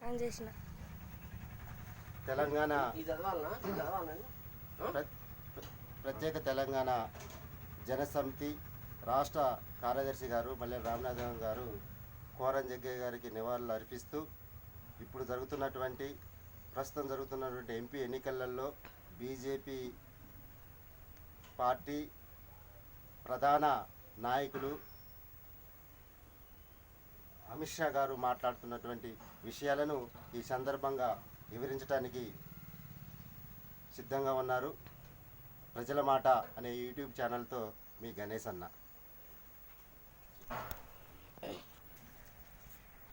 On చేసిన. తెలంగాణ ప్రత్యేక తెలంగాణ జనసమితి రాష్ట్ర కార్యదర్శి గారు మల్లె రామనాథన్ గారు కోరం జగ్గయ్య గారికి నివాళులు అర్పిస్తూ ఇప్పుడు ప్రస్తుతం జరుగుతున్నటువంటి ఎంపీ ఎన్నికలలో బీజేపీ పార్టీ ప్రధాన నాయకులు అమిత్ షా గారు మాట్లాడుతున్నటువంటి విషయాలను ఈ సందర్భంగా వివరించడానికి సిద్ధంగా ఉన్నారు. ప్రజల మాట అనే యూట్యూబ్ ఛానల్తో మీ గణేష్ అన్న.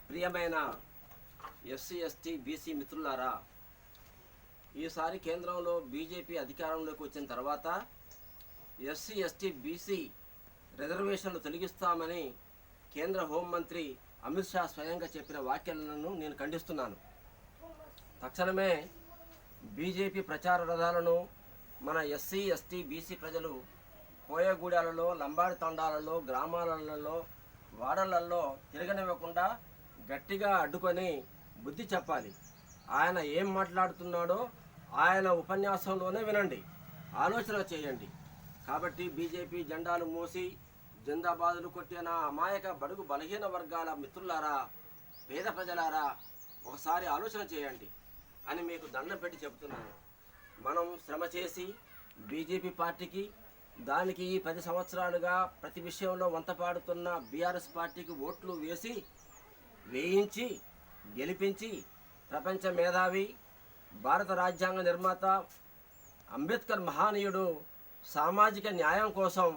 ప్రియమైన ఎస్సీ ఎస్టీ బీసీ మిత్రులారా, ఈసారి కేంద్రంలో బీజేపీ అధికారంలోకి వచ్చిన తర్వాత ఎస్సీ ఎస్టీ బీసీ రిజర్వేషన్లు తొలగిస్తామని కేంద్ర హోంమంత్రి అమిత్ షా స్వయంగా చెప్పిన వ్యాఖ్యలను నేను ఖండిస్తున్నాను. తక్షణమే బీజేపీ ప్రచార రథాలను మన ఎస్సీ ఎస్టీ బీసీ ప్రజలు కోయగూడాలలో, లంబాడి తండాలలో, గ్రామాలలో, వాడలలో తిరగనివ్వకుండా గట్టిగా అడ్డుకొని బుద్ధి చెప్పాలి. ఆయన ఏం మాట్లాడుతున్నాడో ఆయన ఉపన్యాసంలోనే వినండి, ఆలోచన చేయండి. కాబట్టి బీజేపీ జెండాలు మోసి జిందాబాదులు కొట్టిన అమాయక బడుగు బలహీన వర్గాల మిత్రులారా, పేద ప్రజలారా, ఒకసారి ఆలోచన చేయండి అని మీకు దండం పెట్టి చెబుతున్నాను. మనం శ్రమ చేసి బీజేపీ పార్టీకి, దానికి 10 సంవత్సరాలుగా ప్రతి విషయంలో వంతపాడుతున్న బీఆర్ఎస్ పార్టీకి ఓట్లు వేయించి గెలిపించి ప్రపంచ మేధావి, భారత రాజ్యాంగ నిర్మాత అంబేద్కర్ మహానీయుడు సామాజిక న్యాయం కోసం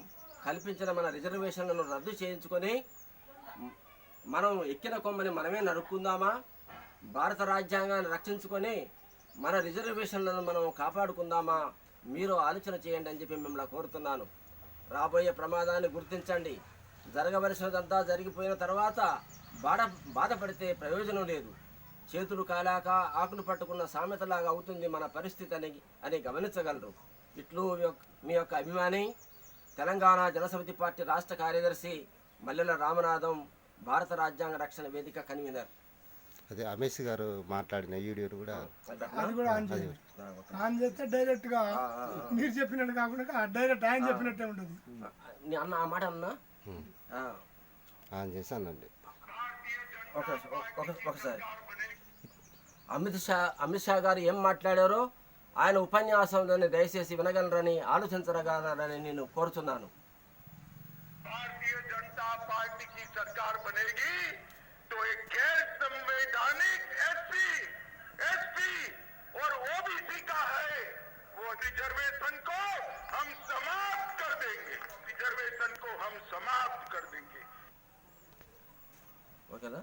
కల్పించిన మన రిజర్వేషన్లను రద్దు చేయించుకొని మనం ఎక్కిన కొమ్మని మనమే నరుక్కుందామా? భారత రాజ్యాంగాన్ని రక్షించుకొని మన రిజర్వేషన్లను మనం కాపాడుకుందామా? మీరు ఆలోచన చేయండి అని చెప్పి మిమ్మల్ని కోరుతున్నాను. రాబోయే ప్రమాదాన్ని గుర్తించండి. జరగవలసినదంతా జరిగిపోయిన తర్వాత బాధపడితే ప్రయోజనం లేదు. చేతులు కాలాక ఆకులు పట్టుకున్న సామెతలాగా అవుతుంది మన పరిస్థితి అని గమనించగలరు. ఇట్లు మీ యొక్క అభిమాని, తెలంగాణ జనసమితి పార్టీ రాష్ట్ర కార్యదర్శి మల్లెల రామనాథం, భారత రాజ్యాంగ రక్షణ వేదిక కన్వీనర్. అదే అమిత్ గారు మాట్లాడిన వీడియోను కూడా ఆన్ చేస్తే డైరెక్ట్ గా మీరు చెప్పినట్టు కాకుండా డైరెక్ట్ ఆయన చెప్పినట్టే ఉంటుంది. అన్న ఆ మాట అన్నా ఆన్ చేశానండి. ఒకసారి అమిత్ షా గారు ఏం మాట్లాడారో ఆయన ఉపన్యాసంలోనే దయచేసి వినగలరని, ఆలోచించగలరని నేను కోరుతున్నాను. भारतीय जनता पार्टी की सरकार बनेगी तो एक गैर संवैधानिक एसपी और ओबीसी का है वो रिजर्वेशन को हम समाप्त कर देंगे. ఓకేనా?